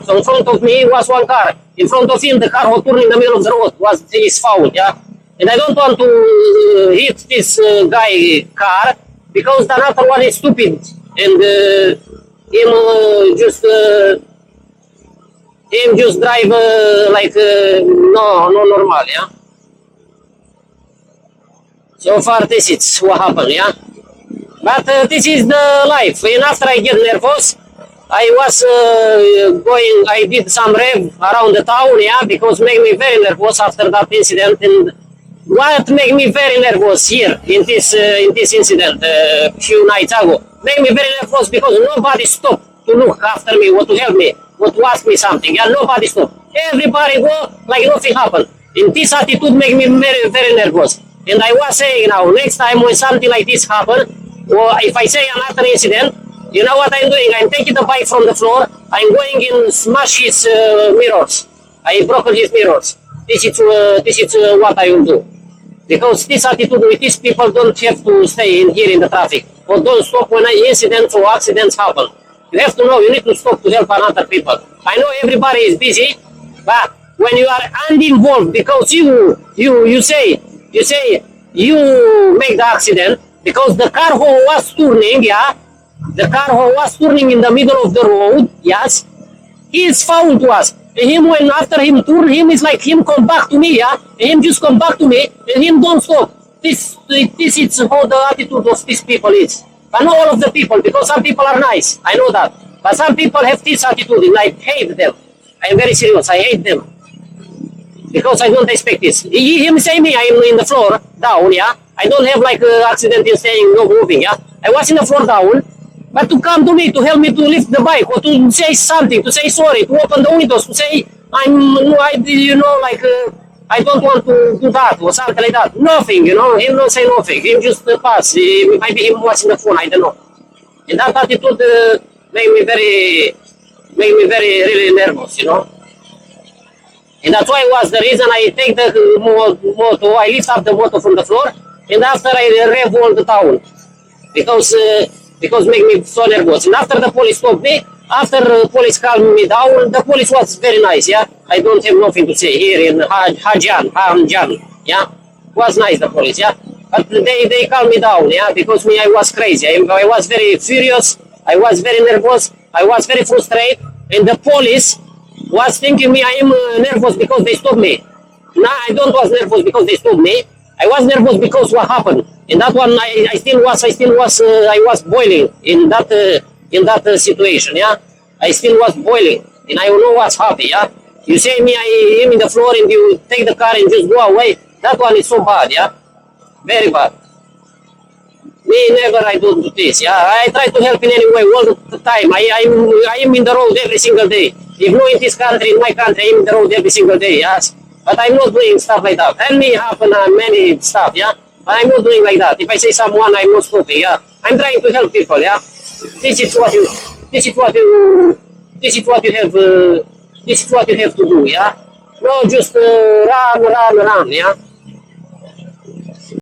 So in front of me was one car. In front of him, the car was turning in the middle of the road. Was his fault, yeah. And I don't want to hit this guy car because the other one is stupid and him just drive like no normal, yeah. So far, this is what happened, yeah. But this is the life. And after I get nervous, I was I did some rev around the town, yeah, because made me very nervous after that incident. And what made me very nervous here in this incident few nights ago, made me very nervous because nobody stopped to look after me, or to help me, or to ask me something. Yeah, nobody stopped. Everybody go like nothing happened. And this attitude made me very, very nervous. And I was saying now, next time when something like this happen, or if I say another incident, you know what I'm doing? I'm taking the bike from the floor. I'm going and smash his mirrors. I broke his mirrors. This is what I will do. Because this attitude with these people don't have to stay in here in the traffic, or don't stop when incidents or accidents happen. You have to know, you need to stop to help another people. I know everybody is busy, but when you are uninvolved, because you say you make the accident, because the car who was turning, yeah, the car who was turning in the middle of the road, yes, he is foul to us. And him, when after him turn, him is like him come back to me, yeah, and him just come back to me, and him don't stop. This is how the attitude of these people is. I know all of the people, because some people are nice, I know that. But some people have this attitude, and I hate them. I am very serious, I hate them. Because I don't expect this. Him say me, I am in the floor, down, yeah. I don't have like accident in saying no moving, yeah. I was in the floor down, but to come to me, to help me to lift the bike, or to say something, to say sorry, to open the windows, to say, I don't want to do that, or something like that. Nothing, you know, him don't say nothing. Him just pass. Maybe him was in the phone, I don't know. And that attitude made me very really nervous, you know. And that's why was the reason I take the motor, I lift up the motor from the floor, and after I rev all the town. Because make me so nervous. And after the police stopped me, after the police calmed me down, the police was very nice, yeah. I don't have nothing to say here in Hamjan, yeah. Was nice, the police, yeah. But they calmed me down, yeah, because me, I was crazy. I was very furious, I was very nervous, I was very frustrated, and the police was thinking me I am nervous because they stopped me. No, I don't was nervous because they stopped me. I was nervous because what happened. In that one, I was boiling in that situation, yeah. I still was boiling, and I know what's happy, yeah. You say me, I am in the floor, and you take the car and just go away. That one is so bad, yeah, very bad. Me never I don't do this, yeah. I try to help in any way all the time. I am in the road every single day. If not in this country, in my country, I am in the road every single day, yes. But I'm not doing stuff like that. And me happen many stuff, yeah. But I'm not doing like that. If I say someone, I'm not stopping, yeah. I'm trying to help people, yeah. This is what you have to do, yeah. No, just run, yeah.